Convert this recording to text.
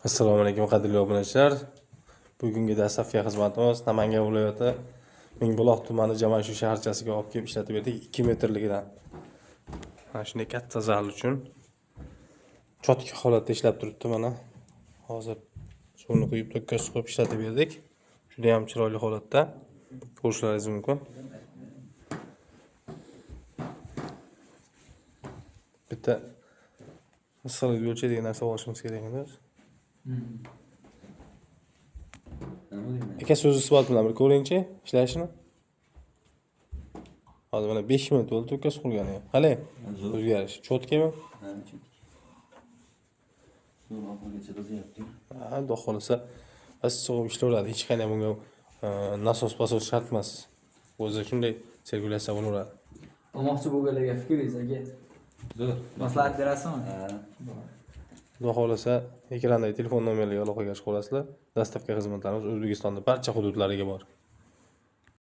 Assalomu alaykum qadrli obunachilar. Bugungi dastlabki xizmatimiz Namangan viloyati Mingbuloq tumani Jamashu shaharchasiga olib kelib ishlatib berdik 2 metrligidan. Mana shunday katta zal uchun cho'tka holatda ishlab turibdi mana. Hozir suvni quyib to'kka suqib ishlatib berdik. Juda ham chiroyli holatda ko'rishlaringiz mumkin. Bitta issiqlik o'lchaydigan narsa olishimiz kerak edi. Aka so'z isbot bilan bir ko'ringchi ishlashini. Hozir mana 5 minut bo'ldi to'kka suqilgani. Hali o'zgarish. Cho'tkami? Ha, cho'tka. Zo'r oxirigacha qizyapti. Ha, xudo xolisa issiq ishlayveradi. Hech qanday bunga nasos shart emas. O'zi shunday sirkulyatsiya bo'laveradi. Olmoqchi bo'lganlarga fikringiz aka. Zo'r. Maslahat berasizmi? Ha. Xudo xolisa ekrandagi telefon nomerlariga aloqaga chiqa olasizlar. Dastavka xizmatlarimiz O'zbekistonning barcha hududlariga bor.